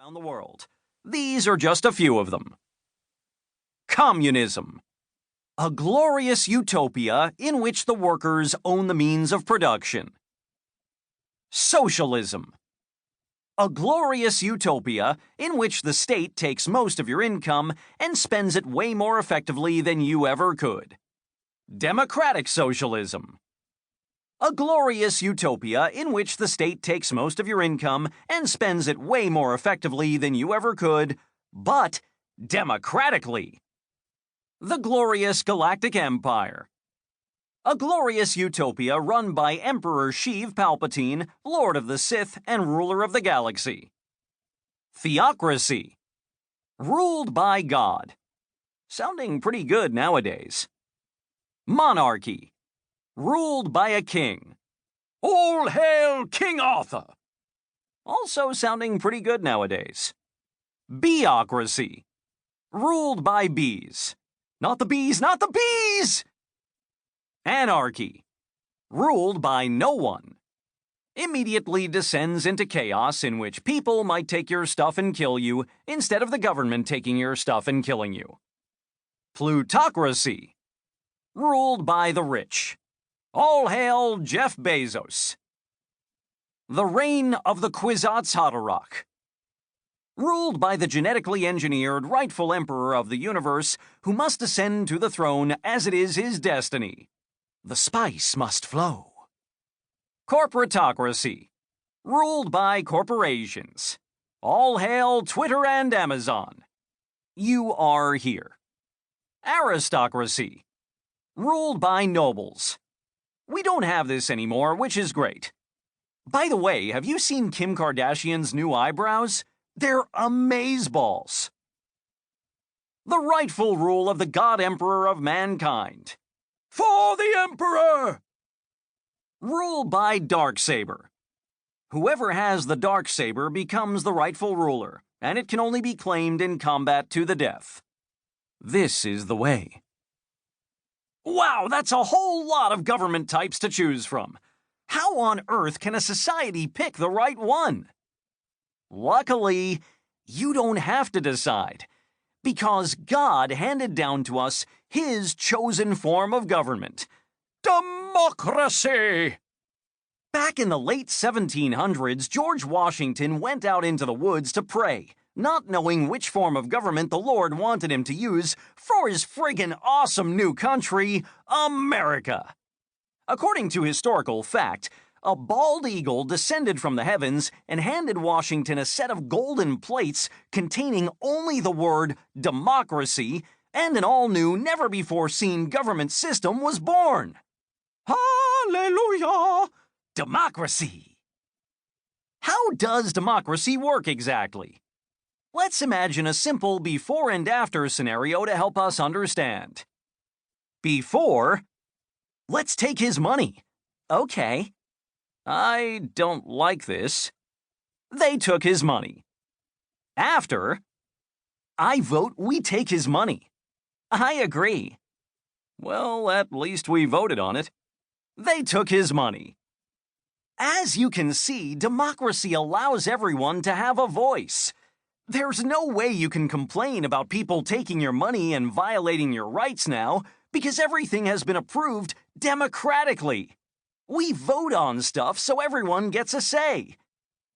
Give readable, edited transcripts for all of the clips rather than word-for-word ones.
around the world. These are just a few of them. Communism. A glorious utopia in which the workers own the means of production. Socialism. A glorious utopia in which the state takes most of your income and spends it way more effectively than you ever could. Democratic socialism. A glorious utopia in which the state takes most of your income and spends it way more effectively than you ever could, but democratically. The glorious galactic empire. A glorious utopia run by Emperor Sheev Palpatine, Lord of the Sith and ruler of the galaxy. Theocracy. Ruled by God. Sounding pretty good nowadays. Monarchy. Ruled by a king. All hail King Arthur! Also sounding pretty good nowadays. Bureaucracy. Ruled by bees. Not the bees, not the bees! Anarchy. Ruled by no one. Immediately descends into chaos in which people might take your stuff and kill you instead of the government taking your stuff and killing you. Plutocracy. Ruled by the rich. All hail Jeff Bezos. The reign of the Kwisatz Haderach. Ruled by the genetically engineered rightful emperor of the universe who must ascend to the throne as it is his destiny. The spice must flow. Corporatocracy. Ruled by corporations. All hail Twitter and Amazon. You are here. Aristocracy. Ruled by nobles. We don't have this anymore, which is great. By the way, have you seen Kim Kardashian's new eyebrows? They're amazeballs. The rightful rule of the God Emperor of mankind. For the Emperor! Ruled by Darksaber. Whoever has the Darksaber becomes the rightful ruler, and it can only be claimed in combat to the death. This is the way. Wow, that's a whole lot of government types to choose from. How on earth can a society pick the right one? Luckily, you don't have to decide, because God handed down to us His chosen form of government. Democracy! Back in the late 1700s, George Washington went out into the woods to pray, not knowing which form of government the Lord wanted him to use for his friggin' awesome new country, America. According to historical fact, a bald eagle descended from the heavens and handed Washington a set of golden plates containing only the word democracy, and an all-new, never-before-seen government system was born. Hallelujah! Democracy! How does democracy work exactly? Let's imagine a simple before and after scenario to help us understand. Before, let's take his money. Okay. I don't like this. They took his money. After, I vote we take his money. I agree. Well, at least we voted on it. They took his money. As you can see, democracy allows everyone to have a voice. There's no way you can complain about people taking your money and violating your rights now, because everything has been approved democratically. We vote on stuff so everyone gets a say.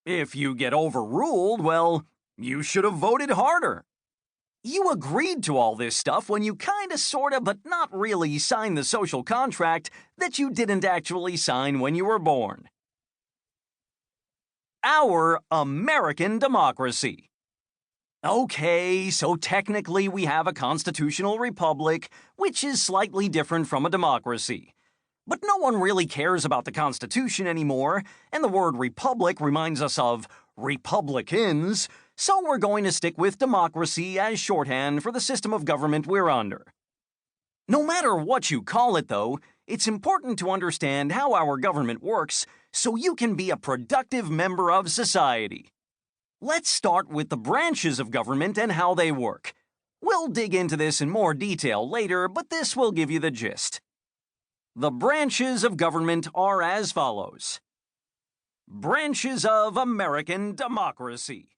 If you get overruled, well, you should have voted harder. You agreed to all this stuff when you kinda, sorta, but not really signed the social contract that you didn't actually sign when you were born. Our American democracy. Okay, so technically we have a constitutional republic, which is slightly different from a democracy. But no one really cares about the Constitution anymore, and the word republic reminds us of Republicans, so we're going to stick with democracy as shorthand for the system of government we're under. No matter what you call it, though, it's important to understand how our government works so you can be a productive member of society. Let's start with the branches of government and how they work. We'll dig into this in more detail later, but this will give you the gist. The branches of government are as follows. Branches of American democracy.